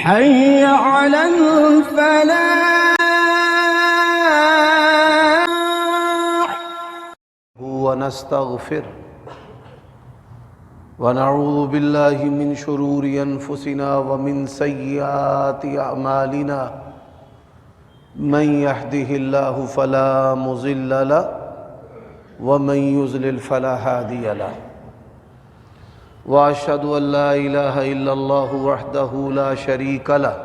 حي على الفلاح. ونستغفر ونعوذ بالله من شرور أنفسنا ومن سيئات أعمالنا من يهده الله فلا مضل له ومن يضلل فلا هادي له وأشهد أن لا إله إلا الله وحده لا شريك له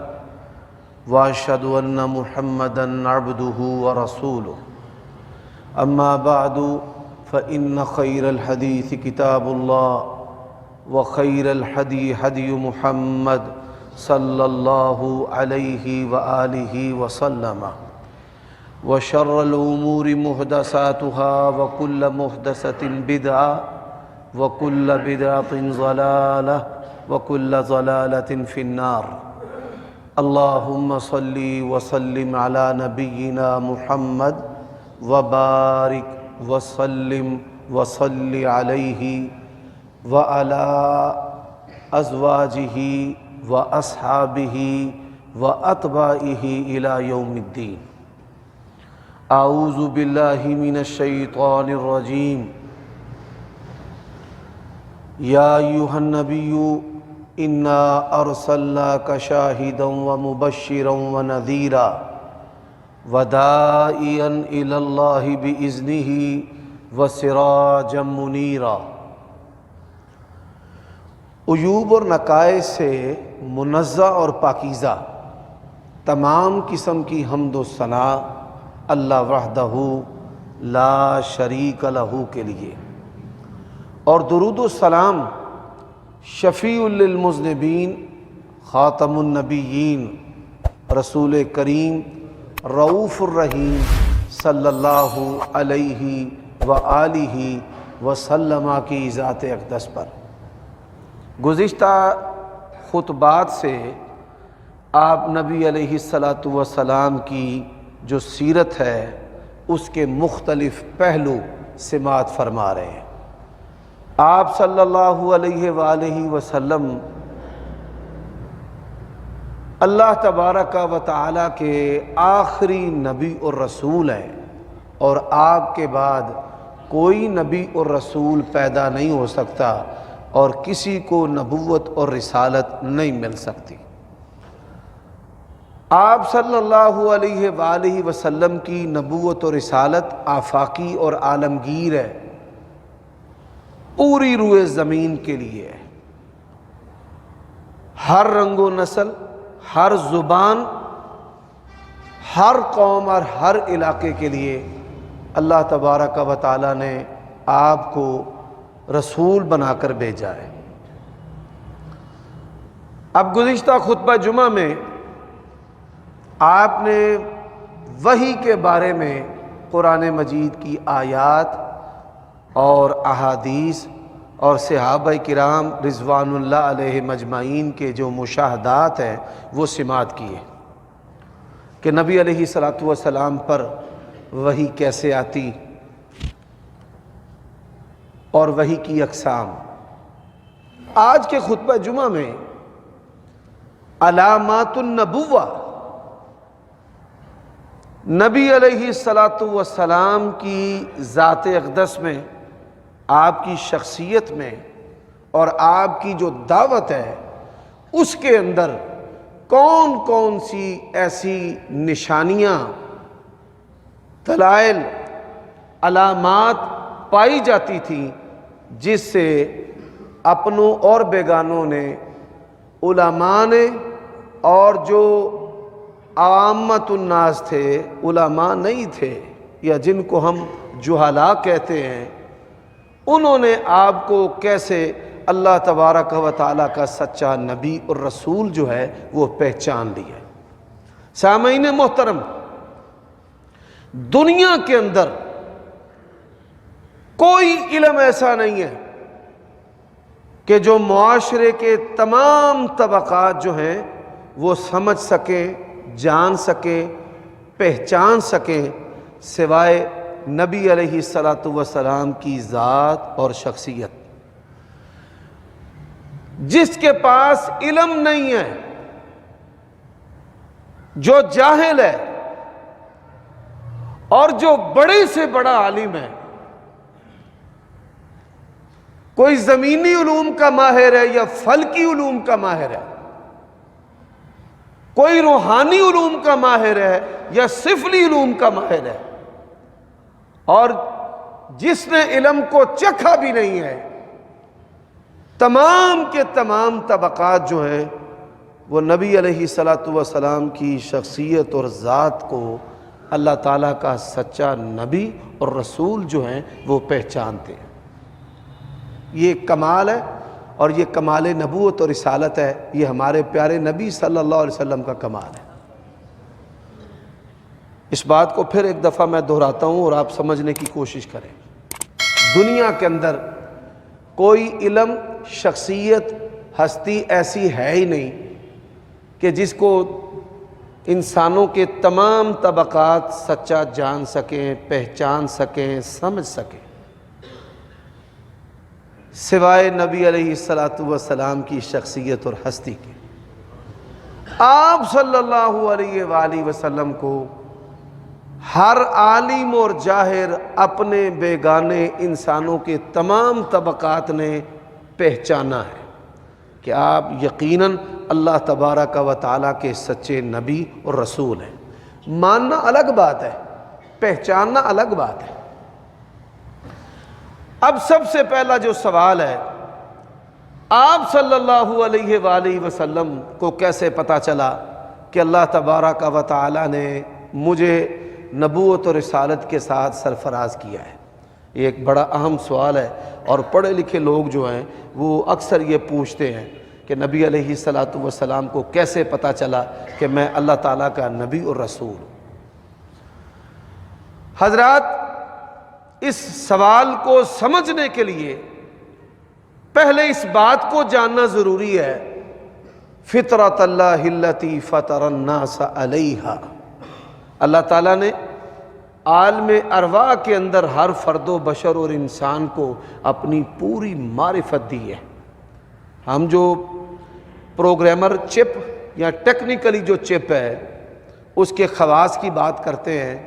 وأشهد أن محمدًا عبده ورسوله أما بعد فإن خير الحديث كتاب الله وخير الهدي هدي محمد صلى الله عليه وآله وسلم وشر الأمور محدثاتها وكل محدثة بدعة وكل بدعة ضلالة وكل ضلالة في النار. اللهم صل وسلم على نبينا محمد وبارك وسلم وصل عليه وعلى أزواجه وأصحابه وأتباعه إلى يوم الدين. أعوذ بالله من الشيطان الرجيم. يا أيها النبي إنا أرسلناك شاهدا ومبشرا ونذيرا وداعيا إلى الله بإذنه وسراجا منيرا. عیوب اور نقائص سے منزہ اور پاکیزہ تمام قسم کی حمد و ثنا اللہ وحدہ لا شریک لہ کے لیے، اور درود و سلام شفیع للمذنبین خاتم النبیین رسول کریم رؤوف الرحیم صلی اللہ علیہ وآلہ وسلم کی ذات اقدس پر. گزشتہ خطبات سے آپ نبی علیہ السلام کی جو سیرت ہے اس کے مختلف پہلو سماعت فرما رہے ہیں. آپ صلی اللہ علیہ وآلہ وسلم اللہ تبارک و تعالی کے آخری نبی اور رسول ہیں، اور آپ کے بعد کوئی نبی اور رسول پیدا نہیں ہو سکتا اور کسی کو نبوت اور رسالت نہیں مل سکتی. آپ صلی اللہ علیہ وآلہ وسلم کی نبوت اور رسالت آفاقی اور عالمگیر ہے، پوری روئے زمین کے لیے. ہر رنگ و نسل، ہر زبان، ہر قوم اور ہر علاقے کے لیے اللہ تبارک و تعالی نے آپ کو رسول بنا کر بھیجا ہے. اب گزشتہ خطبہ جمعہ میں آپ نے وحی کے بارے میں قرآن مجید کی آیات اور احادیث اور صحابہ کرام رضوان اللہ علیہ مجمعین کے جو مشاہدات ہیں وہ سماعت کیے کہ نبی علیہ السلام پر وحی کیسے آتی اور وحی کی اقسام. آج کے خطبہ جمعہ میں علامات النبوہ، نبی علیہ السلام کی ذات اقدس میں، آپ کی شخصیت میں اور آپ کی جو دعوت ہے اس کے اندر کون کون سی ایسی نشانیاں، دلائل، علامات پائی جاتی تھیں جس سے اپنوں اور بیگانوں نے، علماء نے، اور جو عامت الناس تھے، علماء نہیں تھے یا جن کو ہم جہلاء کہتے ہیں، انہوں نے آپ کو کیسے اللہ تبارک و تعالیٰ کا سچا نبی اور رسول جو ہے وہ پہچان لیا. سامعین محترم، دنیا کے اندر کوئی علم ایسا نہیں ہے کہ جو معاشرے کے تمام طبقات جو ہیں وہ سمجھ سکیں، جان سکیں، پہچان سکیں سوائے نبی علیہ السلام کی ذات اور شخصیت. جس کے پاس علم نہیں ہے جو جاہل ہے اور جو بڑے سے بڑا عالم ہے، کوئی زمینی علوم کا ماہر ہے یا فلکی علوم کا ماہر ہے، کوئی روحانی علوم کا ماہر ہے یا سفلی علوم کا ماہر ہے، اور جس نے علم کو چکھا بھی نہیں ہے، تمام کے تمام طبقات جو ہیں وہ نبی علیہ الصلوۃ والسلام کی شخصیت اور ذات کو اللہ تعالیٰ کا سچا نبی اور رسول جو ہیں وہ پہچانتے ہیں۔ یہ ایک کمال ہے، اور یہ کمال نبوت اور رسالت ہے، یہ ہمارے پیارے نبی صلی اللہ علیہ وسلم کا کمال ہے۔ اس بات کو پھر ایک دفعہ میں دہراتا ہوں اور آپ سمجھنے کی کوشش کریں۔ دنیا کے اندر کوئی علم، شخصیت، ہستی ایسی ہے ہی نہیں کہ جس کو انسانوں کے تمام طبقات سچا جان سکیں، پہچان سکیں، سمجھ سکیں، سوائے نبی علیہ الصلوۃ والسلام کی شخصیت اور ہستی کے۔ آپ صلی اللہ علیہ وآلہ وسلم کو ہر عالم اور جاہر، اپنے بیگانے انسانوں کے تمام طبقات نے پہچانا ہے کہ آپ یقیناً اللہ تبارک و تعالیٰ کے سچے نبی اور رسول ہیں۔ ماننا الگ بات ہے، پہچاننا الگ بات ہے۔ اب سب سے پہلا جو سوال ہے، آپ صلی اللہ علیہ وآلہ وسلم کو کیسے پتہ چلا کہ اللہ تبارک و تعالیٰ نے مجھے نبوت اور رسالت کے ساتھ سرفراز کیا ہے؟ یہ ایک بڑا اہم سوال ہے، اور پڑھے لکھے لوگ جو ہیں وہ اکثر یہ پوچھتے ہیں کہ نبی علیہ الصلوۃ والسلام کو کیسے پتہ چلا کہ میں اللہ تعالیٰ کا نبی اور رسول ہوں؟ حضرات، اس سوال کو سمجھنے کے لیے پہلے اس بات کو جاننا ضروری ہے، فطرت اللہ التی فطر الناس علیہا، اللہ تعالیٰ نے عالم ارواح کے اندر ہر فرد و بشر اور انسان کو اپنی پوری معرفت دی ہے۔ ہم جو پروگرامر چپ یا ٹیکنیکلی جو چپ ہے اس کے خواص کی بات کرتے ہیں،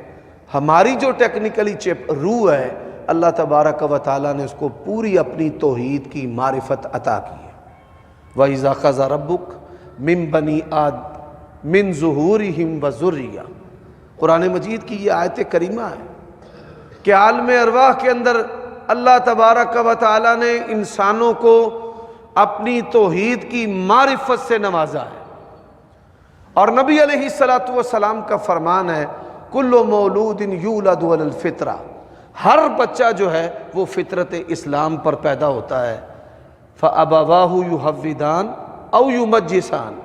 ہماری جو ٹیکنیکلی چپ روح ہے، اللہ تبارک و تعالیٰ نے اس کو پوری اپنی توحید کی معرفت عطا کی ہے۔ وَإِذَا أَخَذَ رَبُّكَ مِن بَنِي آدَمَ مِن ظُهُورِهِمْ وَذُرِّيَّتِهِمْ، قرآن مجید کی یہ آیت کریمہ ہے کہ عالم ارواح کے اندر اللہ تبارک و تعالیٰ نے انسانوں کو اپنی توحید کی معرفت سے نوازا ہے، اور نبی علیہ الصلوۃ والسلام کا فرمان ہے کل مولود یولد علی الفطرہ، ہر بچہ جو ہے وہ فطرت اسلام پر پیدا ہوتا ہے، فَأَبَوَاهُ يُحَوِّدَانِ أَوْ يُمَجِّسَانِ،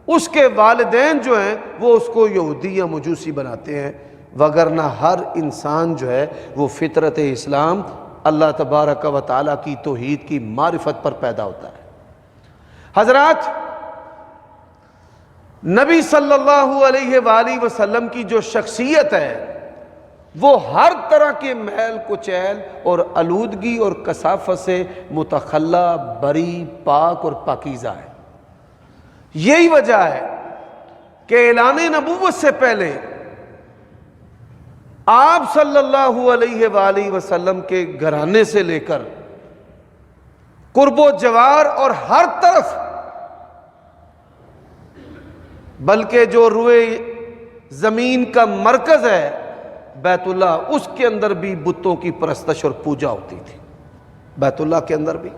اس کے والدین جو ہیں وہ اس کو یہودی یا مجوسی بناتے ہیں، وگرنہ ہر انسان جو ہے وہ فطرت اسلام، اللہ تبارک و تعالیٰ کی توحید کی معرفت پر پیدا ہوتا ہے۔ حضرات، نبی صلی اللہ علیہ وآلہ وسلم کی جو شخصیت ہے وہ ہر طرح کے میل کچیل اور آلودگی اور کثافت سے متخلا، بری، پاک اور پاکیزہ ہے۔ یہی وجہ ہے کہ اعلان نبوت سے پہلے آپ صلی اللہ علیہ وآلہ وسلم کے گھرانے سے لے کر قرب و جوار اور ہر طرف، بلکہ جو روئے زمین کا مرکز ہے بیت اللہ، اس کے اندر بھی بتوں کی پرستش اور پوجا ہوتی تھی، بیت اللہ کے اندر بھی۔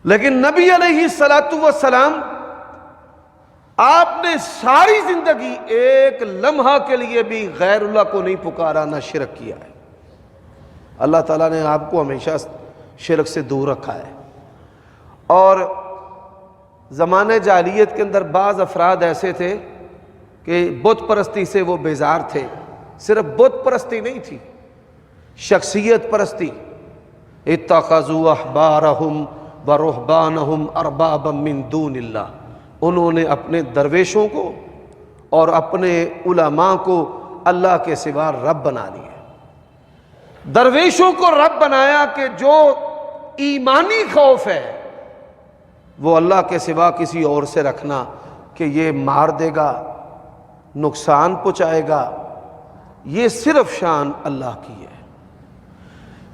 لیکن نبی علیہ الصلوۃ والسلام، آپ نے ساری زندگی ایک لمحہ کے لیے بھی غیر اللہ کو نہیں پکارا، نہ شرک کیا ہے۔ اللہ تعالیٰ نے آپ کو ہمیشہ شرک سے دور رکھا ہے، اور زمانہ جاہلیت کے اندر بعض افراد ایسے تھے کہ بت پرستی سے وہ بیزار تھے۔ صرف بت پرستی نہیں تھی، شخصیت پرستی۔ اتخذوا احبارہم ورہبانہم اربابا من دون اللہ، انہوں نے اپنے درویشوں کو اور اپنے علماء کو اللہ کے سوا رب بنا لیا۔ درویشوں کو رب بنایا کہ جو ایمانی خوف ہے وہ اللہ کے سوا کسی اور سے رکھنا، کہ یہ مار دے گا، نقصان پہنچائے گا، یہ صرف شان اللہ کی ہے۔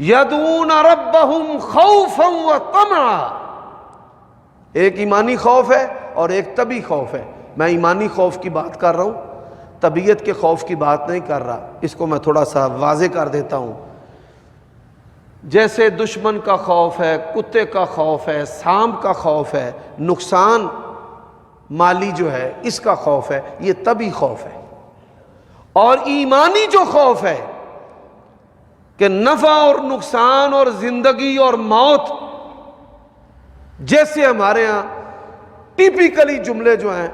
یدعون ربہم خوفا وطمعا، ایک ایمانی خوف ہے اور ایک طبعی خوف ہے۔ میں ایمانی خوف کی بات کر رہا ہوں، طبیعت کے خوف کی بات نہیں کر رہا۔ اس کو میں تھوڑا سا واضح کر دیتا ہوں۔ جیسے دشمن کا خوف ہے، کتے کا خوف ہے، سانپ کا خوف ہے، نقصان مالی جو ہے اس کا خوف ہے، یہ طبعی خوف ہے۔ اور ایمانی جو خوف ہے کہ نفع اور نقصان اور زندگی اور موت، جیسے ہمارے ہاں ٹیپیکلی جملے جو ہیں،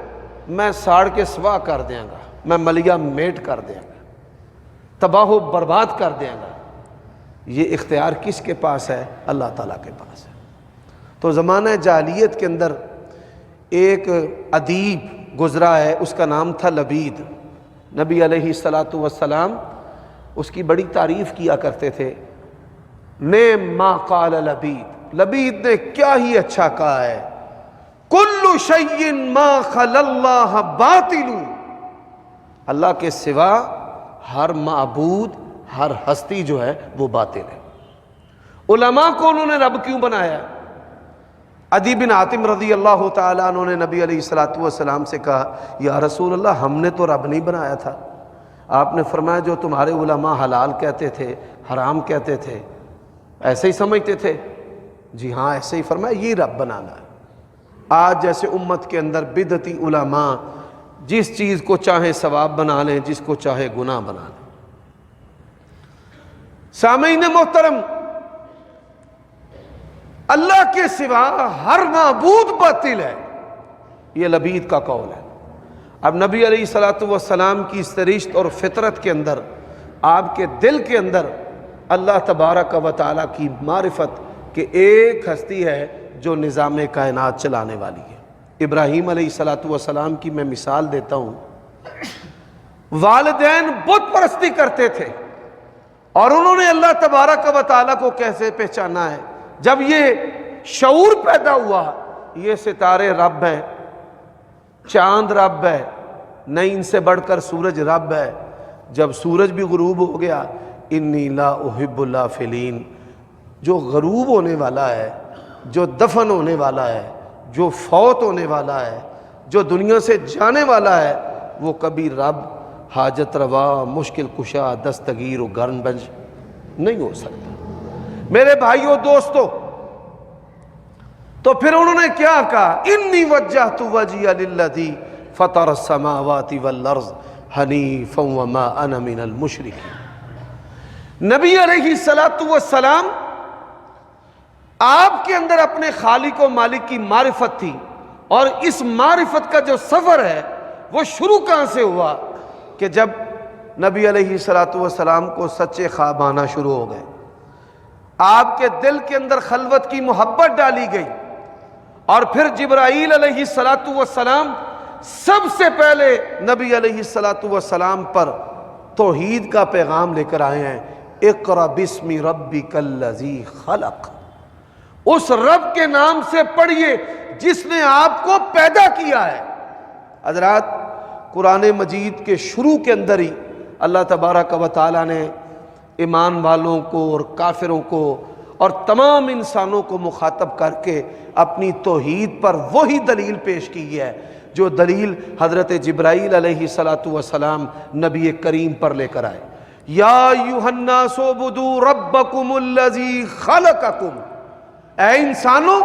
میں ساڑ کے سوا کر دیاں گا، میں ملیا میٹ کر دیاں گا، تباہ و برباد کر دیاں گا، یہ اختیار کس کے پاس ہے؟ اللہ تعالیٰ کے پاس ہے۔ تو زمانہ جاہلیت کے اندر ایک ادیب گزرا ہے، اس کا نام تھا لبید۔ نبی علیہ الصلاۃ والسلام اس کی بڑی تعریف کیا کرتے تھے۔ نعم ما قال لبید، لبید نے کیا ہی اچھا کہا ہے، کل شیء ما خلا اللہ باطل، اللہ کے سوا ہر معبود، ہر ہستی جو ہے وہ باطل ہے۔ علماء کو انہوں نے رب کیوں بنایا؟ عدی بن حاتم رضی اللہ تعالیٰ عنہ نے نبی علیہ الصلاۃ والسلام سے کہا، یا رسول اللہ ہم نے تو رب نہیں بنایا تھا۔ آپ نے فرمایا جو تمہارے علماء حلال کہتے تھے، حرام کہتے تھے، ایسے ہی سمجھتے تھے؟ جی ہاں ایسے ہی۔ فرمایا یہ رب بنانا ہے۔ آج جیسے امت کے اندر بدعتی علماء جس چیز کو چاہے ثواب بنا لیں، جس کو چاہے گناہ بنا لیں۔ سامعین محترم، اللہ کے سوا ہر معبود باطل ہے، یہ لبید کا قول ہے۔ اب نبی علیہ الصلوۃ والسلام کی سرشت اور فطرت کے اندر، آپ کے دل کے اندر اللہ تبارک و تعالیٰ کی معرفت کہ ایک ہستی ہے جو نظام کائنات چلانے والی ہے۔ ابراہیم علیہ الصلوۃ والسلام کی میں مثال دیتا ہوں۔ والدین بت پرستی کرتے تھے اور انہوں نے اللہ تبارک و تعالیٰ کو کیسے پہچانا ہے؟ جب یہ شعور پیدا ہوا، یہ ستارے رب ہیں، چاند رب ہے، نہیں ان سے بڑھ کر سورج رب ہے۔ جب سورج بھی غروب ہو گیا، انی لا احب الافلین، جو غروب ہونے والا ہے، جو دفن ہونے والا ہے، جو فوت ہونے والا ہے، جو دنیا سے جانے والا ہے، وہ کبھی رب، حاجت روا، مشکل کشا، دستگیر و گرن بنج نہیں ہو سکتا۔ میرے بھائیوں دوستو، تو پھر انہوں نے کیا کہا؟ انی وجہت وجہی للذی فطر السماوات والارض حنیفا وما انا من المشرکین۔ نبی علیہ الصلوۃ والسلام، آپ کے اندر اپنے خالق و مالک کی معرفت تھی، اور اس معرفت کا جو سفر ہے وہ شروع کہاں سے ہوا؟ کہ جب نبی علیہ الصلوۃ والسلام کو سچے خواب آنا شروع ہو گئے، آپ کے دل کے اندر خلوت کی محبت ڈالی گئی، اور پھر جبرائیل علیہ الصلوۃ والسلام سب سے پہلے نبی علیہ الصلوۃ والسلام پر توحید کا پیغام لے کر آئے ہیں۔ اقرأ باسم ربک الذی خلق، اس رب کے نام سے پڑھیے جس نے آپ کو پیدا کیا ہے۔ حضرات، قرآن مجید کے شروع کے اندر ہی اللہ تبارک و تعالیٰ نے ایمان والوں کو اور کافروں کو اور تمام انسانوں کو مخاطب کر کے اپنی توحید پر وہی دلیل پیش کی ہے جو دلیل حضرت جبرائیل علیہ الصلوۃ والسلام نبی کریم پر لے کر آئے۔ یا ایھا الناس اعبدوا ربکم الذی خلقکم، اے انسانوں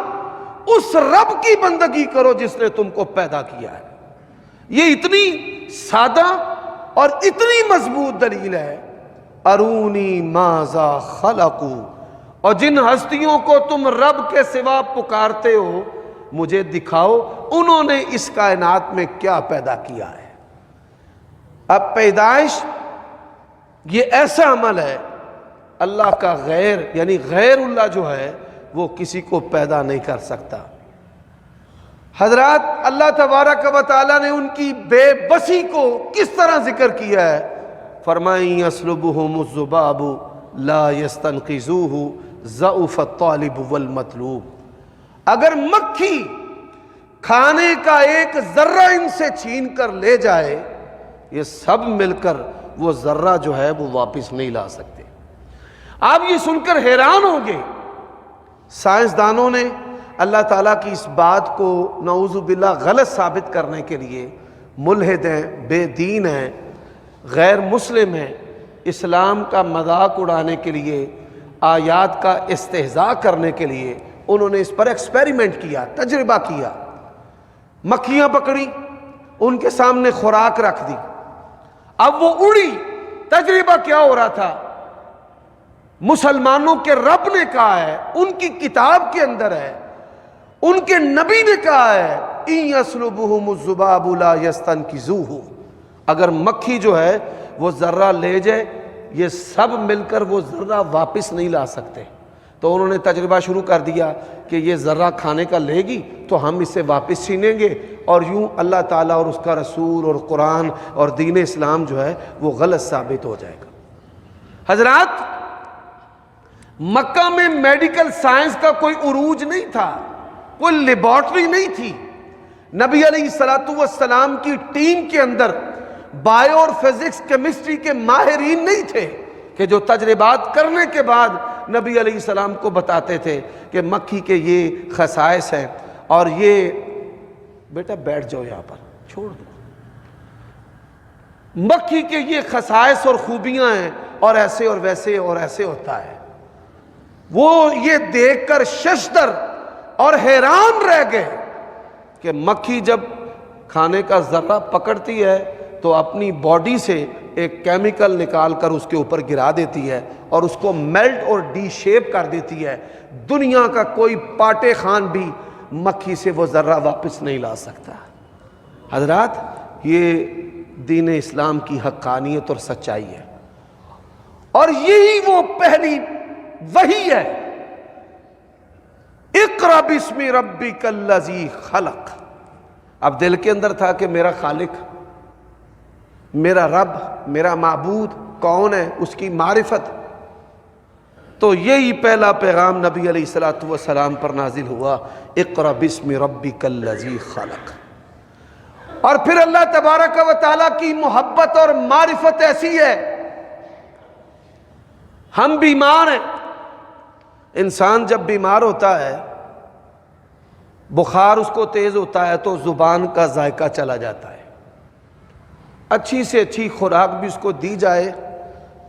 اس رب کی بندگی کرو جس نے تم کو پیدا کیا ہے۔ یہ اتنی سادہ اور اتنی مضبوط دلیل ہے۔ ارونی ماذا خلقوا، اور جن ہستیوں کو تم رب کے سوا پکارتے ہو مجھے دکھاؤ انہوں نے اس کائنات میں کیا پیدا کیا ہے۔ اب پیدائش یہ ایسا عمل ہے، اللہ کا غیر یعنی غیر اللہ جو ہے وہ کسی کو پیدا نہیں کر سکتا۔ حضرات، اللہ تبارک و تعالیٰ نے ان کی بے بسی کو کس طرح ذکر کیا ہے؟ فرمائیں یسلبہم الذباب لا یستنقذوہ ضعف الطالب والمطلوب، اگر مکھی کھانے کا ایک ذرہ ان سے چھین کر لے جائے، یہ سب مل کر وہ ذرہ جو ہے وہ واپس نہیں لا سکتے۔ آپ یہ سن کر حیران ہوں گے، سائنسدانوں نے اللہ تعالیٰ کی اس بات کو نعوذ باللہ غلط ثابت کرنے کے لیے، ملحد ہیں، بے دین ہیں، غیر مسلم ہیں، اسلام کا مذاق اڑانے کے لیے، آیات کا استہزاء کرنے کے لیے انہوں نے اس پر ایکسپیریمنٹ کیا، تجربہ کیا۔ مکھیاں پکڑی، ان کے سامنے خوراک رکھ دی، اب وہ اڑی۔ تجربہ کیا ہو رہا تھا؟ مسلمانوں کے رب نے کہا ہے، ان کی کتاب کے اندر ہے، ان کے نبی نے کہا ہے، اِن يَسْلُبُهُمُ الذُّبَابُ لَا يَسْتَنْقِذُوهُ، اگر مکھی جو ہے وہ ذرہ لے جائے، یہ سب مل کر وہ ذرہ واپس نہیں لا سکتے۔ تو انہوں نے تجربہ شروع کر دیا کہ یہ ذرہ کھانے کا لے گی تو ہم اسے واپس چھینیں گے، اور یوں اللہ تعالیٰ اور اس کا رسول اور قرآن اور دین اسلام جو ہے وہ غلط ثابت ہو جائے گا۔ حضرات، مکہ میں میڈیکل سائنس کا کوئی عروج نہیں تھا، کوئی لیبارٹری نہیں تھی۔ نبی علیہ السلام کی ٹیم کے اندر بایو اور فزکس کیمسٹری کے ماہرین نہیں تھے کہ جو تجربات کرنے کے بعد نبی علیہ السلام کو بتاتے تھے کہ مکھی کے یہ خصائص ہیں، اور یہ بیٹا بیٹھ جاؤ یہاں پر، چھوڑ دو، مکھی کے یہ خصائص اور خوبیاں ہیں، اور ایسے اور ویسے اور ایسے ہوتا ہے۔ وہ یہ دیکھ کر ششدر اور حیران رہ گئے کہ مکھی جب کھانے کا ذرہ پکڑتی ہے تو اپنی باڈی سے ایک کیمیکل نکال کر اس کے اوپر گرا دیتی ہے اور اس کو میلٹ اور ڈی شیپ کر دیتی ہے۔ دنیا کا کوئی پاٹے خان بھی مکھی سے وہ ذرہ واپس نہیں لا سکتا۔ حضرات، یہ دین اسلام کی حقانیت اور سچائی ہے، اور یہی وہ پہلی وحی ہے، اقرأ باسم ربک الذی خلق۔ اب دل کے اندر تھا کہ میرا خالق، میرا رب، میرا معبود کون ہے، اس کی معرفت، تو یہی پہلا پیغام نبی علیہ السلام پر نازل ہوا، اقرأ باسم ربک الذی خلق۔ اور پھر اللہ تبارک و تعالیٰ کی محبت اور معرفت ایسی ہے، ہم بیمار ہیں، انسان جب بیمار ہوتا ہے، بخار اس کو تیز ہوتا ہے تو زبان کا ذائقہ چلا جاتا ہے، اچھی سے اچھی خوراک بھی اس کو دی جائے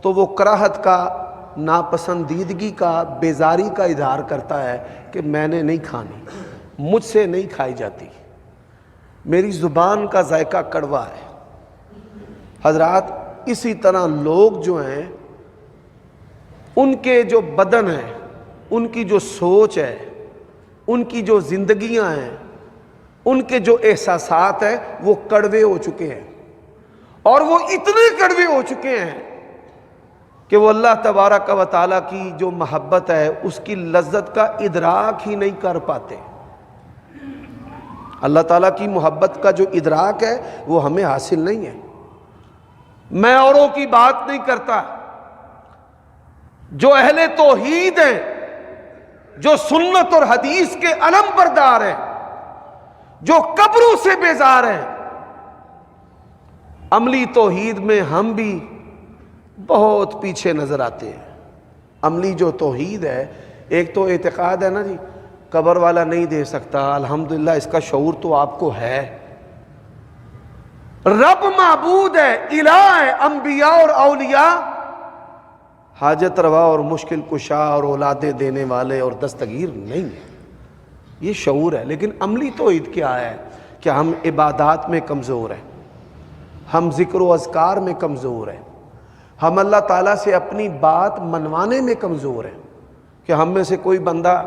تو وہ کراہت کا، ناپسندیدگی کا، بیزاری کا اظہار کرتا ہے کہ میں نے نہیں کھانی، مجھ سے نہیں کھائی جاتی، میری زبان کا ذائقہ کڑوا ہے۔ حضرات، اسی طرح لوگ جو ہیں، ان کے جو بدن ہیں، ان کی جو سوچ ہے، ان کی جو زندگیاں ہیں، ان کے جو احساسات ہیں، وہ کڑوے ہو چکے ہیں، اور وہ اتنے کڑوے ہو چکے ہیں کہ وہ اللہ تبارک و تعالیٰ کی جو محبت ہے اس کی لذت کا ادراک ہی نہیں کر پاتے۔ اللہ تعالیٰ کی محبت کا جو ادراک ہے وہ ہمیں حاصل نہیں ہے۔ میں اوروں کی بات نہیں کرتا، جو اہل توحید ہیں، جو سنت اور حدیث کے علم بردار ہیں، جو قبروں سے بیزار ہیں، عملی توحید میں ہم بھی بہت پیچھے نظر آتے ہیں۔ عملی جو توحید ہے، ایک تو اعتقاد ہے نا جی، قبر والا نہیں دے سکتا، الحمدللہ اس کا شعور تو آپ کو ہے، رب معبود ہے، الہ ہے، انبیاء اور اولیاء حاجت روا اور مشکل کشا اور اولادیں دینے والے اور دستگیر نہیں ہیں، یہ شعور ہے۔ لیکن عملی توحید کیا ہے کہ ہم عبادات میں کمزور ہیں، ہم ذکر و اذکار میں کمزور ہیں، ہم اللہ تعالیٰ سے اپنی بات منوانے میں کمزور ہیں، کہ ہم میں سے کوئی بندہ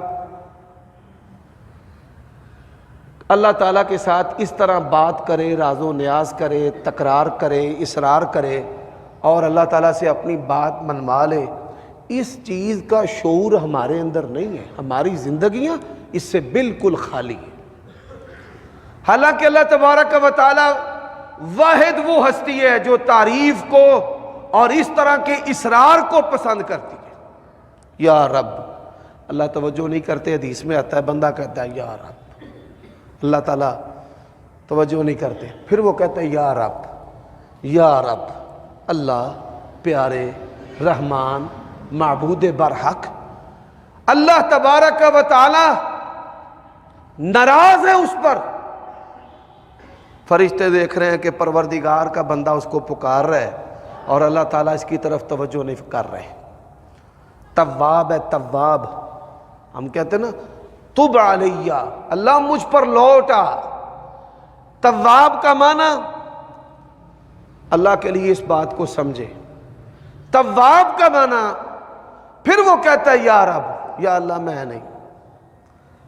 اللہ تعالیٰ کے ساتھ اس طرح بات کرے، راز و نیاز کرے، تکرار کرے، اصرار کرے اور اللہ تعالیٰ سے اپنی بات منوا لے، اس چیز کا شعور ہمارے اندر نہیں ہے، ہماری زندگیاں اس سے بالکل خالی ہیں۔ حالانکہ اللہ تبارک و تعالیٰ واحد وہ ہستی ہے جو تعریف کو اور اس طرح کے اصرار کو پسند کرتی ہے۔ یا رب، اللہ توجہ نہیں کرتے، حدیث میں آتا ہے، بندہ کہتا ہے یا رب، اللہ تعالیٰ توجہ نہیں کرتے. پھر وہ کہتے ہیں یا رب اللہ پیارے رحمان معبود برحق. اللہ تبارک و تعالی ناراض ہے اس پر. فرشتے دیکھ رہے ہیں کہ پروردگار کا بندہ اس کو پکار رہا ہے اور اللہ تعالیٰ اس کی طرف توجہ نہیں کر رہے. تواب ہے تواب. ہم کہتے ہیں نا تب علیہ اللہ مجھ پر لوٹا. تواب کا معنی اللہ کے لیے اس بات کو سمجھے. تواب کا معنی پھر وہ کہتا ہے یا رب یا اللہ میں نہیں,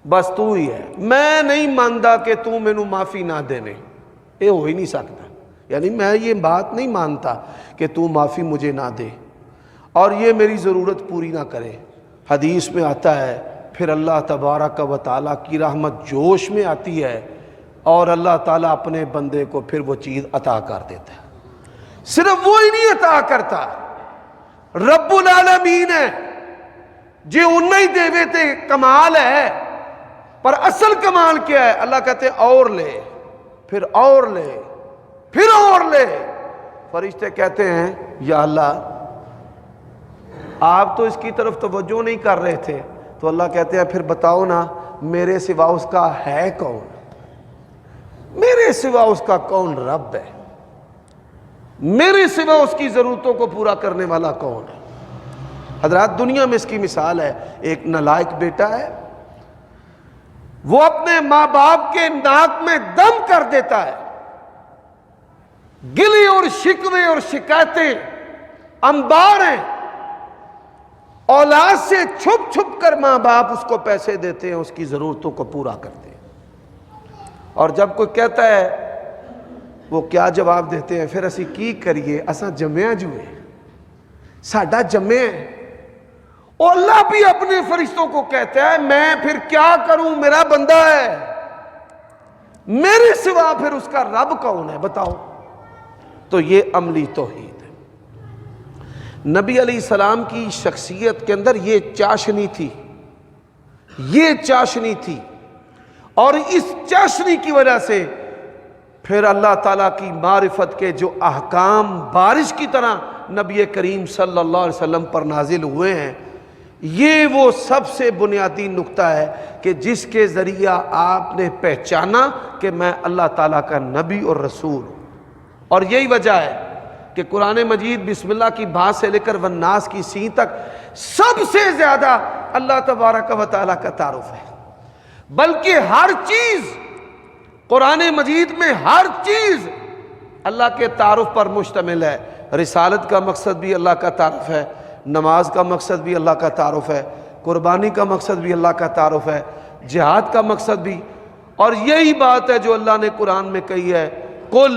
بس تو ہی ہے, میں نہیں مانتا کہ تو مینوں معافی نہ دینے. یہ ہو ہی نہیں سکتا. یعنی میں یہ بات نہیں مانتا کہ تو معافی مجھے نہ دے اور یہ میری ضرورت پوری نہ کرے. حدیث میں آتا ہے پھر اللہ تبارک و تعالیٰ کی رحمت جوش میں آتی ہے اور اللہ تعالیٰ اپنے بندے کو پھر وہ چیز عطا کر دیتا ہے. صرف وہ ہی نہیں عطا کرتا, رب العالمین ہے جی انہیں ہی دے دیتے. کمال ہے, پر اصل کمال کیا ہے؟ اللہ کہتے اور لے, پھر اور لے, پھر اور لے. فرشتے کہتے ہیں یا اللہ آپ تو اس کی طرف توجہ نہیں کر رہے تھے. تو اللہ کہتے ہیں پھر بتاؤ نا میرے سوا اس کا ہے کون؟ میرے سوا اس کا کون رب ہے؟ میرے سوا اس کی ضرورتوں کو پورا کرنے والا کون ہے؟ حضرات دنیا میں اس کی مثال ہے. ایک نالائق بیٹا ہے, وہ اپنے ماں باپ کے ناک میں دم کر دیتا ہے. گلے اور شکوے اور شکایتیں انبار ہیں. اولاد سے چھپ چھپ کر ماں باپ اس کو پیسے دیتے ہیں, اس کی ضرورتوں کو پورا کرتے ہیں. اور جب کوئی کہتا ہے وہ کیا جواب دیتے ہیں؟ پھر اسی کی کریے, اساں جمعہ جوئے, ساڈا جمعہ ہے. اور اللہ بھی اپنے فرشتوں کو کہتا ہے میں پھر کیا کروں, میرا بندہ ہے, میرے سوا پھر اس کا رب کون ہے بتاؤ. تو یہ عملی توحید ہے. نبی علیہ السلام کی شخصیت کے اندر یہ چاشنی تھی, یہ چاشنی تھی, اور اس چاشنی کی وجہ سے پھر اللہ تعالیٰ کی معرفت کے جو احکام بارش کی طرح نبی کریم صلی اللہ علیہ وسلم پر نازل ہوئے ہیں, یہ وہ سب سے بنیادی نقطہ ہے کہ جس کے ذریعہ آپ نے پہچانا کہ میں اللہ تعالیٰ کا نبی اور رسول ہوں. اور یہی وجہ ہے کہ قرآن مجید بسم اللہ کی بھا سے لے کر والناس کی سی تک سب سے زیادہ اللہ تبارک و تعالیٰ کا تعارف ہے. بلکہ ہر چیز قرآن مجید میں ہر چیز اللہ کے تعارف پر مشتمل ہے. رسالت کا مقصد بھی اللہ کا تعارف ہے, نماز کا مقصد بھی اللہ کا تعارف ہے, قربانی کا مقصد بھی اللہ کا تعارف ہے, جہاد کا مقصد بھی. اور یہی بات ہے جو اللہ نے قرآن میں کہی ہے, قل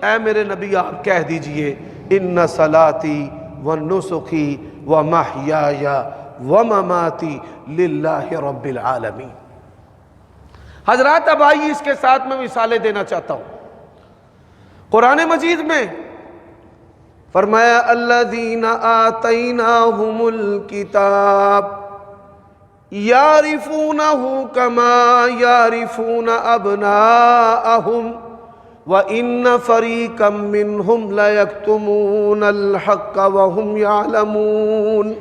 اے میرے نبی آپ کہہ دیجئے ان صلاتی و نسخی و محیای و مماتی للہ رب العالمین. حضرات اب آئیے اس کے ساتھ میں مثالیں دینا چاہتا ہوں. قرآن مجید میں فرمایا الذین آتیناہم الکتاب یعرفونہ کما یعرفون ابناءہم وَإِنَّ فَرِيقًا مِّنْهُمْ لَيَكْتُمُونَ الْحَقَّ وَهُمْ يَعْلَمُونَ.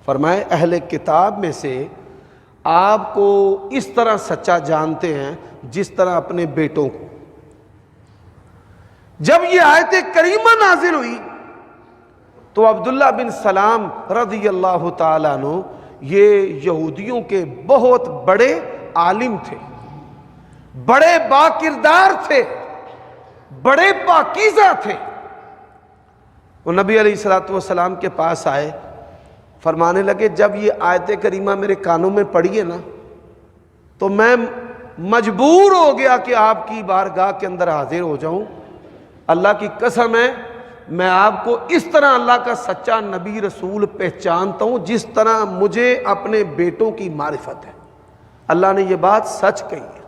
فرمائے اہل کتاب میں سے آپ کو اس طرح سچا جانتے ہیں جس طرح اپنے بیٹوں کو. جب یہ آیت کریمہ نازل ہوئی تو عبداللہ بن سلام رضی اللہ تعالیٰ عنہ یہ یہودیوں کے بہت بڑے عالم تھے, بڑے باکردار تھے, بڑے پاکیزہ تھے. وہ نبی علیہ السلام کے پاس آئے, فرمانے لگے جب یہ آیت کریمہ میرے کانوں میں پڑی ہے نا تو میں مجبور ہو گیا کہ آپ کی بارگاہ کے اندر حاضر ہو جاؤں. اللہ کی قسم ہے میں آپ کو اس طرح اللہ کا سچا نبی رسول پہچانتا ہوں جس طرح مجھے اپنے بیٹوں کی معرفت ہے. اللہ نے یہ بات سچ کہی ہے.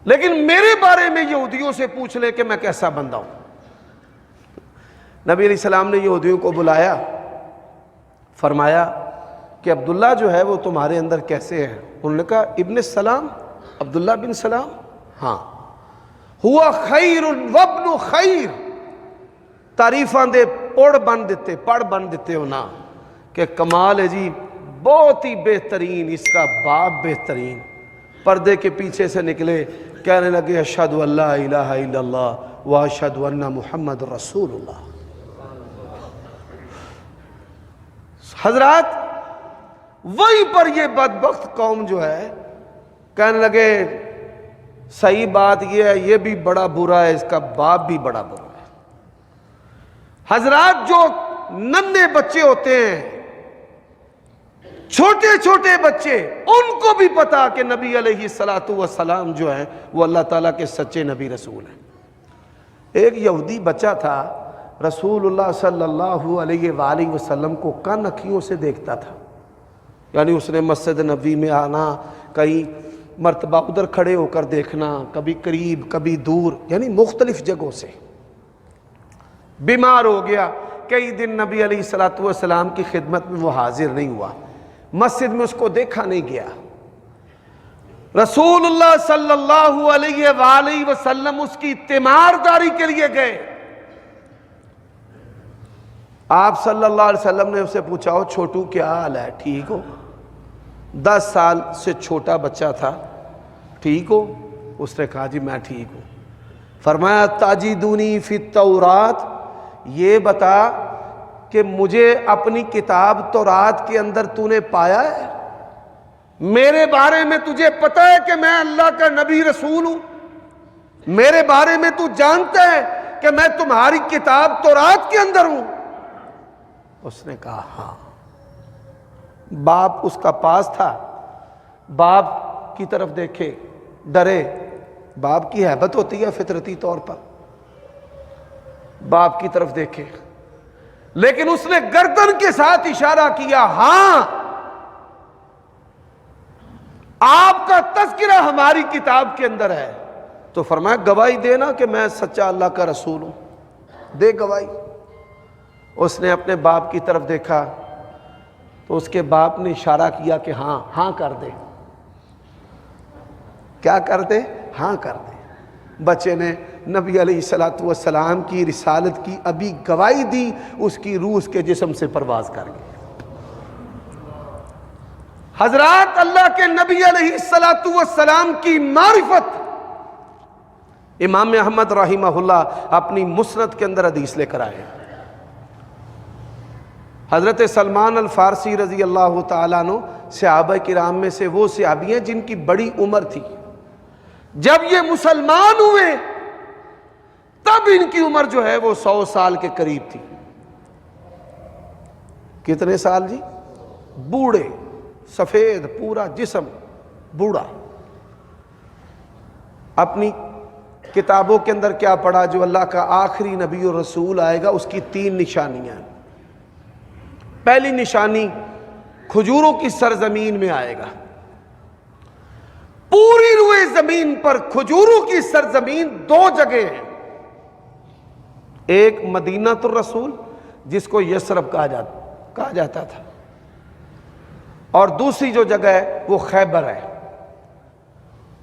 لیکن میرے بارے میں یہودیوں سے پوچھ لے کہ میں کیسا بندہ ہوں. نبی علیہ السلام نے یہودیوں کو بلایا, فرمایا کہ عبداللہ جو ہے وہ تمہارے اندر کیسے ہے؟ انہوں نے کہا ابن السلام, عبداللہ بن سلام ہاں ہوا خیر وابن خیر تعریفاں دے پڑھ بن دیتے ہو نا کہ کمال ہے جی بہت ہی بہترین اس کا باپ بہترین پردے کے پیچھے سے نکلے کہنے لگے اشہد ان لا الہ الا اللہ واشہد ان محمد رسول اللہ. حضرات وہیں پر یہ بدبخت قوم جو ہے کہنے لگے صحیح بات یہ ہے یہ بھی بڑا برا ہے اس کا باپ بھی بڑا برا ہے. حضرات جو ننھے بچے ہوتے ہیں چھوٹے چھوٹے بچے ان کو بھی پتا کہ نبی علیہ الصلوۃ والسلام جو ہیں وہ اللہ تعالیٰ کے سچے نبی رسول ہیں. ایک یہودی بچہ تھا رسول اللہ صلی اللہ علیہ وآلہ وسلم کو کن اکھیوں سے دیکھتا تھا. یعنی اس نے مسجد نبوی میں آنا کئی مرتبہ ادھر کھڑے ہو کر دیکھنا کبھی قریب کبھی دور یعنی مختلف جگہوں سے. بیمار ہو گیا کئی دن نبی علیہ الصلوۃ والسلام کی خدمت میں وہ حاضر نہیں ہوا مسجد میں اس کو دیکھا نہیں گیا. رسول اللہ صلی اللہ علیہ وآلہ وسلم اس کی تیمارداری کے لیے گئے. آپ صلی اللہ علیہ وسلم نے اسے پوچھا ہو چھوٹو کیا حال ہے ٹھیک ہو؟ 10 سال سے چھوٹا بچہ تھا ٹھیک ہو؟ اس نے کہا جی میں ٹھیک ہوں. فرمایا تاجدونی فی التورات یہ بتا کہ مجھے اپنی کتاب تورات کے اندر تو نے پایا ہے میرے بارے میں تجھے پتا ہے کہ میں اللہ کا نبی رسول ہوں میرے بارے میں تو جانتا ہے کہ میں تمہاری کتاب تورات کے اندر ہوں. اس نے کہا ہاں. باپ اس کا پاس تھا باپ کی طرف دیکھے ڈرے باپ کی ہیبت ہوتی ہے فطرتی طور پر باپ کی طرف دیکھے لیکن اس نے گردن کے ساتھ اشارہ کیا ہاں آپ کا تذکرہ ہماری کتاب کے اندر ہے. تو فرمایا گواہی دینا کہ میں سچا اللہ کا رسول ہوں دے گواہی. اس نے اپنے باپ کی طرف دیکھا تو اس کے باپ نے اشارہ کیا کہ ہاں ہاں کر دے. کیا کر دے؟ ہاں کر دے. بچے نے نبی علیہ الصلوۃ والسلام کی رسالت کی ابھی گواہی دی اس کی روح اس کے جسم سے پرواز کر گئی. حضرات اللہ کے نبی علیہ الصلوۃ والسلام کی معرفت امام احمد رحمہ اللہ اپنی مسند کے اندر حدیث لے کر آئے. حضرت سلمان الفارسی رضی اللہ تعالیٰ عنہ صحابہ کرام میں سے وہ صحابی ہیں جن کی بڑی عمر تھی. جب یہ مسلمان ہوئے تب ان کی عمر جو ہے وہ 100 سال کے قریب تھی. کتنے سال جی؟ بوڑھے سفید پورا جسم بوڑھا. اپنی کتابوں کے اندر کیا پڑھا جو اللہ کا آخری نبی اور رسول آئے گا اس کی 3 نشانیاں. پہلی نشانی کھجوروں کی سرزمین میں آئے گا. پوری روئے زمین پر کھجوروں کی سرزمین 2 جگہ ہیں. ایک مدینہ الرسول جس کو یثرب کہا جاتا تھا اور دوسری جو جگہ ہے وہ خیبر ہے.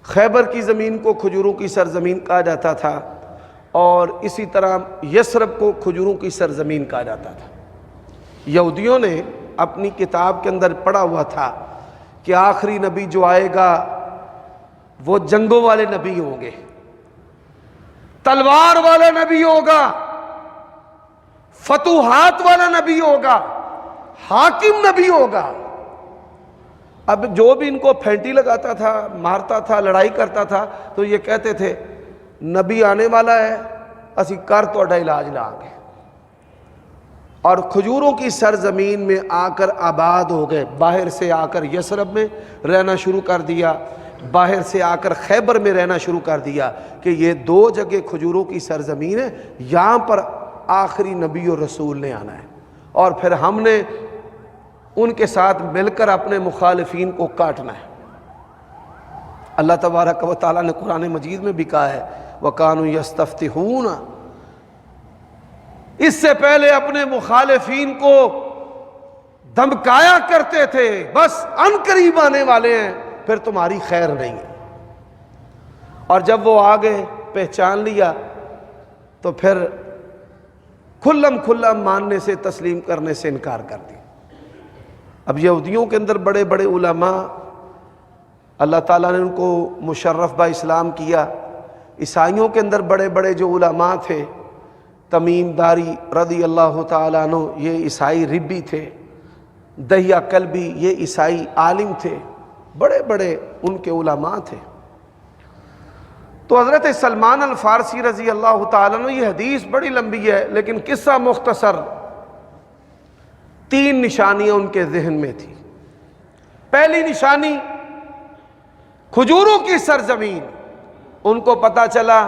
خیبر کی زمین کو کھجوروں کی سرزمین کہا جاتا تھا اور اسی طرح یثرب کو کھجوروں کی سرزمین کہا جاتا تھا. یہودیوں نے اپنی کتاب کے اندر پڑھا ہوا تھا کہ آخری نبی جو آئے گا وہ جنگوں والے نبی ہوں گے تلوار والا نبی ہوگا فتوحات والا نبی ہوگا حاکم نبی ہوگا. اب جو بھی ان کو پھینٹی لگاتا تھا مارتا تھا لڑائی کرتا تھا تو یہ کہتے تھے نبی آنے والا ہے اسی کر توڑا علاج لائیں گے. اور کھجوروں کی سرزمین میں آ کر آباد ہو گئے. باہر سے آ کر یثرب میں رہنا شروع کر دیا باہر سے آ کر خیبر میں رہنا شروع کر دیا کہ یہ 2 جگہ کھجوروں کی سرزمین ہے یہاں پر آخری نبی اور رسول نے آنا ہے اور پھر ہم نے ان کے ساتھ مل کر اپنے مخالفین کو کاٹنا ہے. اللہ تبارک و تعالیٰ نے قرآن مجید میں بھی کہا ہے وَكَانُوا يَسْتَفْتِحُونَ اس سے پہلے اپنے مخالفین کو دھمکایا کرتے تھے بس ان قریب آنے والے ہیں پھر تمہاری خیر نہیں ہے. اور جب وہ آگے پہچان لیا تو پھر کھلم کھلا ماننے سے، تسلیم کرنے سے انکار کر دیا۔ اب یہودیوں کے اندر بڑے بڑے علماء اللہ تعالیٰ نے ان کو مشرف با اسلام کیا۔ عیسائیوں کے اندر بڑے بڑے جو علماء تھے، تمیم داری رضی اللہ تعالیٰ عنہ، یہ عیسائی ربی تھے، دہیہ کلبی یہ عیسائی عالم تھے، بڑے بڑے ان کے علماء تھے۔ تو حضرت سلمان الفارسی رضی اللہ تعالیٰ عنہ، یہ حدیث بڑی لمبی ہے لیکن قصہ مختصر، 3 نشانیاں ان کے ذہن میں تھی۔ پہلی نشانی کھجوروں کی سرزمین، ان کو پتہ چلا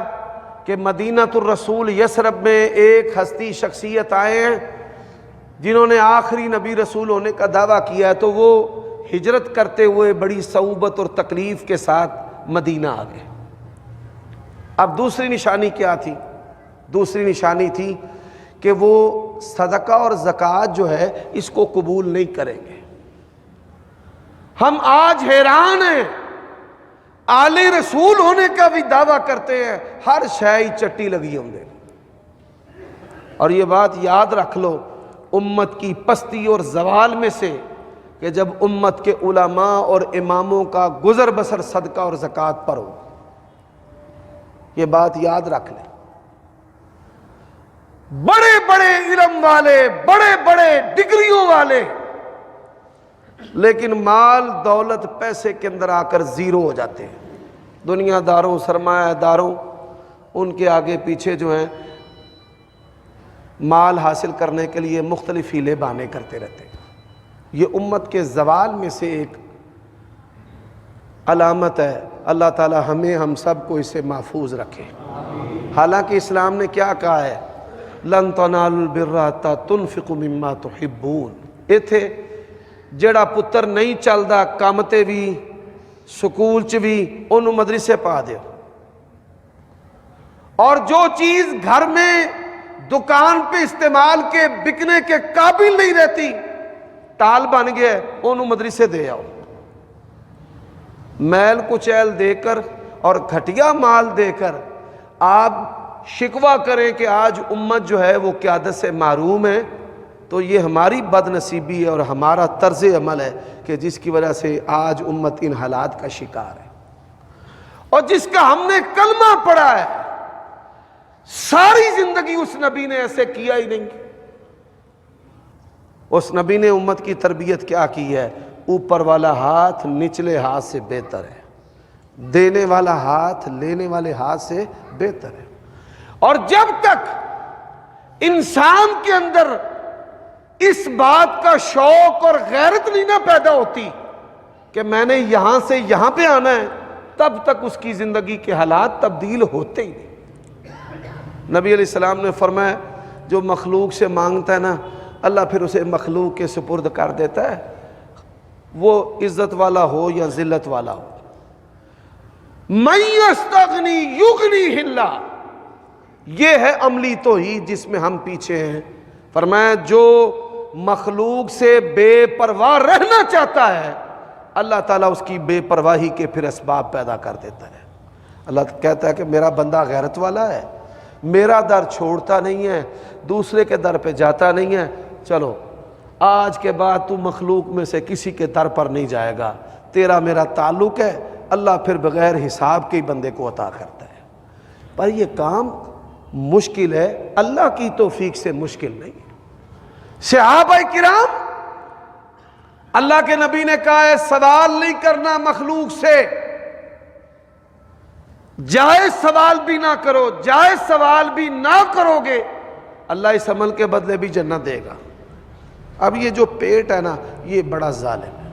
کہ مدینۃ الرسول یثرب میں ایک ہستی شخصیت آئے ہیں جنہوں نے آخری نبی رسول ہونے کا دعویٰ کیا ہے، تو وہ ہجرت کرتے ہوئے بڑی صعوبت اور تکلیف کے ساتھ مدینہ آ گئے۔ اب دوسری نشانی کیا تھی؟ دوسری نشانی تھی کہ وہ صدقہ اور زکوٰۃ جو ہے اس کو قبول نہیں کریں گے۔ ہم آج حیران ہیں، آل رسول ہونے کا بھی دعویٰ کرتے ہیں، ہر شے چٹی لگی ہوں گے۔ اور یہ بات یاد رکھ لو، امت کی پستی اور زوال میں سے کہ جب امت کے علماء اور اماموں کا گزر بسر صدقہ اور زکوٰۃ پر ہو، یہ بات یاد رکھ لیں۔ بڑے بڑے علم والے، بڑے بڑے ڈگریوں والے، لیکن مال دولت پیسے کے اندر آ کر زیرو ہو جاتے ہیں۔ دنیا داروں، سرمایہ داروں، ان کے آگے پیچھے جو ہیں مال حاصل کرنے کے لیے مختلف ہیلے بہانے کرتے رہتے ہیں۔ یہ امت کے زوال میں سے ایک علامت ہے۔ اللہ تعالی ہمیں، ہم سب کو اسے محفوظ رکھے۔ حالانکہ اسلام نے کیا کہا ہے؟ لن تنالوا البر حتى تنفقوا مما تحبون۔ ایتھے جڑا پتر نہیں چلدا کم تے بھی سکول چ بھی انہوں مدرسے پا دیو، اور جو چیز گھر میں دکان پہ استعمال کے بکنے کے قابل نہیں رہتی، ٹال بن گیا، انہوں مدرسے دے آؤ۔ میل کچیل دے کر اور گھٹیا مال دے کر آپ شکوہ کریں کہ آج امت جو ہے وہ قیادت سے محروم ہے، تو یہ ہماری بد نصیبی ہے اور ہمارا طرز عمل ہے کہ جس کی وجہ سے آج امت ان حالات کا شکار ہے۔ اور جس کا ہم نے کلمہ پڑھا ہے، ساری زندگی اس نبی نے ایسے کیا ہی نہیں۔ اس نبی نے امت کی تربیت کیا کی ہے؟ اوپر والا ہاتھ نچلے ہاتھ سے بہتر ہے، دینے والا ہاتھ لینے والے ہاتھ سے بہتر ہے۔ اور جب تک انسان کے اندر اس بات کا شوق اور غیرت نہیں نہ پیدا ہوتی کہ میں نے یہاں سے یہاں پہ آنا ہے، تب تک اس کی زندگی کے حالات تبدیل ہوتے ہی نہیں۔ نبی علیہ السلام نے فرمایا جو مخلوق سے مانگتا ہے نا، اللہ پھر اسے مخلوق کے سپرد کر دیتا ہے، وہ عزت والا ہو یا ذلت والا ہو۔ من یستغنی یغنیہ اللہ، یہ ہے عملی توحید جس میں ہم پیچھے ہیں۔ فرمایا جو مخلوق سے بے پرواہ رہنا چاہتا ہے، اللہ تعالیٰ اس کی بے پرواہی کے پھر اسباب پیدا کر دیتا ہے۔ اللہ کہتا ہے کہ میرا بندہ غیرت والا ہے، میرا در چھوڑتا نہیں ہے، دوسرے کے در پہ جاتا نہیں ہے، چلو آج کے بعد تو مخلوق میں سے کسی کے در پر نہیں جائے گا، تیرا میرا تعلق ہے۔ اللہ پھر بغیر حساب کے بندے کو عطا کرتا ہے۔ پر یہ کام مشکل ہے، اللہ کی توفیق سے مشکل نہیں۔ صحابہ کرام، اللہ کے نبی نے کہا ہے سوال نہیں کرنا مخلوق سے، جائز سوال بھی نہ کرو، جائز سوال بھی نہ کرو گے اللہ اس عمل کے بدلے بھی جنت دے گا۔ اب یہ جو پیٹ ہے نا، یہ بڑا ظالم ہے،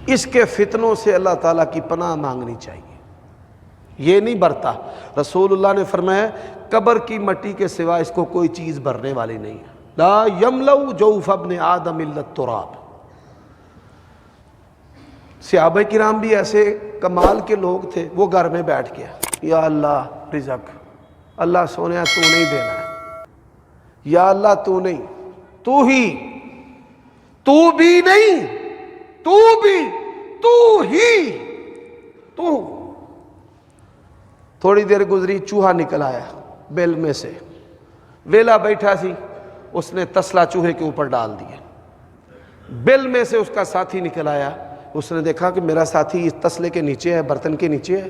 اس کے فتنوں سے اللہ تعالیٰ کی پناہ مانگنی چاہیے۔ یہ نہیں بھرتا، رسول اللہ نے فرمایا قبر کی مٹی کے سوا اس کو کوئی چیز بھرنے والی نہیں ہے۔ لا یملؤ جوف ابن آدم الا التراب۔ صحابہ کرام بھی ایسے کمال کے لوگ تھے، وہ گھر میں بیٹھ گیا، یا اللہ رزق، اللہ سونیا تو نہیں دینا ہے، یا اللہ تو نہیں، تو ہی، تو بھی نہیں، تو بھی، تو ہی، تو تھوڑی دیر گزری چوہا نکل آیا بل میں سے، ویلا بیٹھا سی، اس نے تسلا چوہے کے اوپر ڈال دیا، بل میں سے اس کا ساتھی نکل آیا، اس نے دیکھا کہ میرا ساتھی اس تسلے کے نیچے ہے، برتن کے نیچے ہے،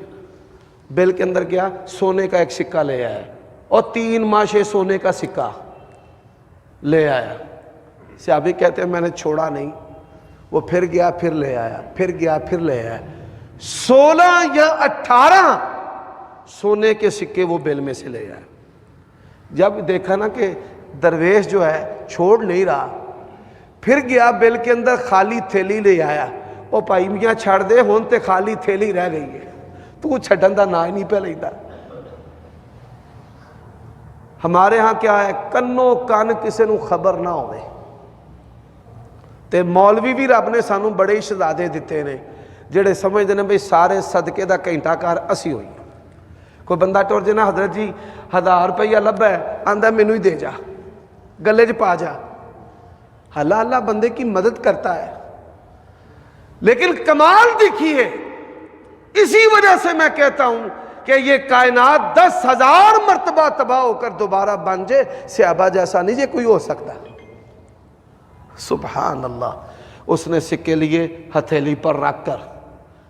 بل کے اندر گیا، سونے کا ایک سکہ لے آیا اور 3 ماشے سونے کا سکہ لے آیا۔ صحابی کہتے ہیں میں نے چھوڑا نہیں، وہ پھر گیا پھر لے آیا، پھر گیا پھر لے آیا، 16 یا 18 سونے کے سکے وہ بل میں سے لے آیا۔ جب دیکھا نا کہ درویش جو ہے چھوڑ نہیں رہا، پھر گیا بل کے اندر خالی تھیلی لے آیا، وہ بھائی میاں چھڑ دے ہون تے خالی تھیلی رہ گئی ہے، تو چھڑن دا نا ہی نہیں پہ لیتا۔ ہمارے ہاں کیا ہے، کنو کان کسے نو خبر نہ ہوئے، تے مولوی بھی رب نے سانو بڑے شہزادے دیتے نے جڑے سمجھتے ہیں بھئی سارے صدقے دا گھنٹہ کار اسی ہوئی۔ کوئی بندہ ٹور جنا حضرت جی 1000 روپیہ لبا ہے، آندہ مینو ہی دے جا، گلے پا جا، اللہ اللہ بندے کی مدد کرتا ہے، لیکن کمال دیکھیے، اسی وجہ سے میں کہتا ہوں کہ یہ کائنات 10,000 مرتبہ تباہ ہو کر دوبارہ بن جائے، صحابہ جیسا نہیں جے کوئی ہو سکتا۔ سبحان اللہ، اس نے سکے لیے ہتھیلی پر رکھ کر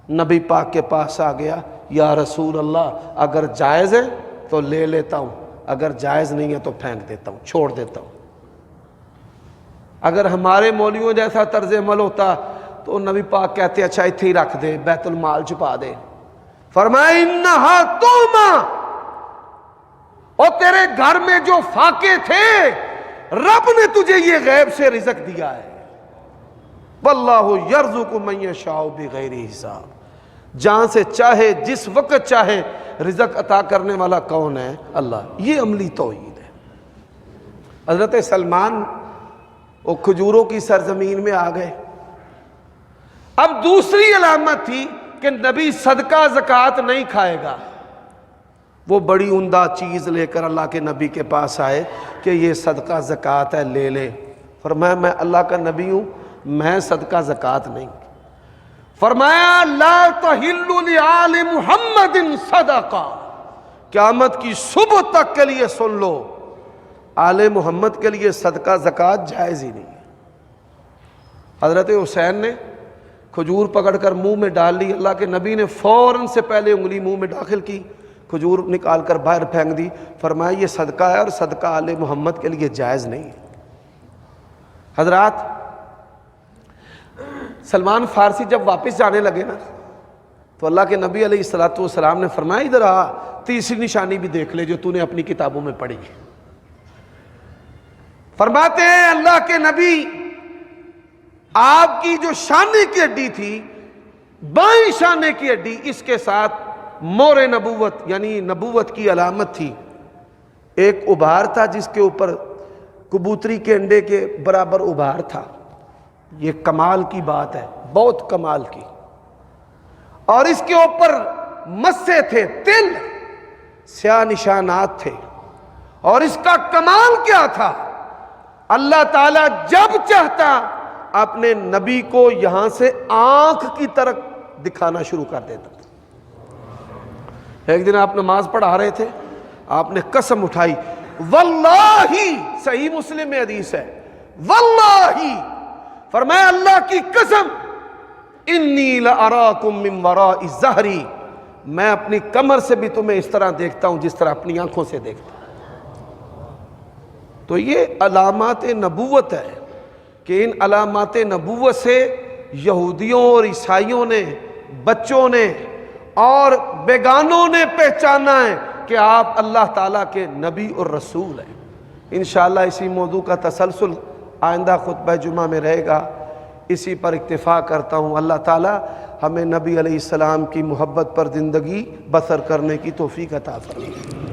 نبی پاک کے پاس آ گیا، یا رسول اللہ اگر جائز ہے تو لے لیتا ہوں، اگر جائز نہیں ہے تو پھینک دیتا ہوں، چھوڑ دیتا ہوں۔ اگر ہمارے مولویوں جیسا طرز عمل ہوتا تو نبی پاک کہتے اچھا اتھے ہی رکھ دے، بیت المال چھپا دے۔ فرمایا انہا توما، اور تیرے گھر میں جو فاقے تھے رب نے تجھے یہ غیب سے رزق دیا ہے، واللہ یرزق من یشاء بغیر حساب، جہاں سے چاہے جس وقت چاہے رزق عطا کرنے والا کون ہے؟ اللہ۔ یہ عملی توحید ہے۔ حضرت سلمان وہ کھجوروں کی سرزمین میں آ گئے۔ اب دوسری علامت تھی کہ نبی صدقہ زکوٰۃ نہیں کھائے گا، وہ بڑی عمدہ چیز لے کر اللہ کے نبی کے پاس آئے کہ یہ صدقہ زکوٰۃ ہے، لے لے۔ فرمایا میں اللہ کا نبی ہوں، میں صدقہ زکوٰۃ نہیں۔ فرمایا لا تحل لآل محمد صدقہ، قیامت کی صبح تک کے لیے سن لو، آل محمد کے لیے صدقہ زکوٰۃ جائز ہی نہیں ہے۔ حضرت حسین نے کھجور پکڑ کر منہ میں ڈال لی، اللہ کے نبی نے فوراً سے پہلے انگلی منہ میں داخل کی، کھجور نکال کر باہر پھینک دی، فرمایا یہ صدقہ ہے اور صدقہ آل محمد کے لیے جائز نہیں ہے۔ حضرات سلمان فارسی جب واپس جانے لگے نا تو اللہ کے نبی علیہ السلام نے فرمایا ادھر آ، تیسری نشانی بھی دیکھ لے جو تو نے اپنی کتابوں میں پڑھی۔ فرماتے ہیں اللہ کے نبی آپ کی جو شانے کی ہڈی تھی، بائیں شانے کی ہڈی، اس کے ساتھ مور نبوت یعنی نبوت کی علامت تھی، ایک ابھار تھا جس کے اوپر کبوتری کے انڈے کے برابر ابھار تھا۔ یہ کمال کی بات ہے، بہت کمال کی۔ اور اس کے اوپر مسے تھے، تل، سیاہ نشانات تھے۔ اور اس کا کمال کیا تھا؟ اللہ تعالیٰ جب چاہتا اپنے نبی کو یہاں سے آنکھ کی طرف دکھانا شروع کر دیتا۔ ایک دن آپ نماز پڑھا رہے تھے، آپ نے قسم اٹھائی، واللہ، صحیح مسلم میں حدیث ہے، واللہ، فرمایا اللہ کی قسم، انی لأراکم من وراء ظہری، میں اپنی کمر سے بھی تمہیں اس طرح دیکھتا ہوں جس طرح اپنی آنکھوں سے دیکھتا ہوں۔ تو یہ علامات نبوت ہے کہ ان علامات نبوت سے یہودیوں اور عیسائیوں نے، بچوں نے اور بیگانوں نے پہچانا ہے کہ آپ اللہ تعالیٰ کے نبی اور رسول ہیں۔ انشاءاللہ اسی موضوع کا تسلسل آئندہ خطبہ جمعہ میں رہے گا، اسی پر اکتفا کرتا ہوں۔ اللہ تعالیٰ ہمیں نبی علیہ السلام کی محبت پر زندگی بسر کرنے کی توفیق عطا فرمائے۔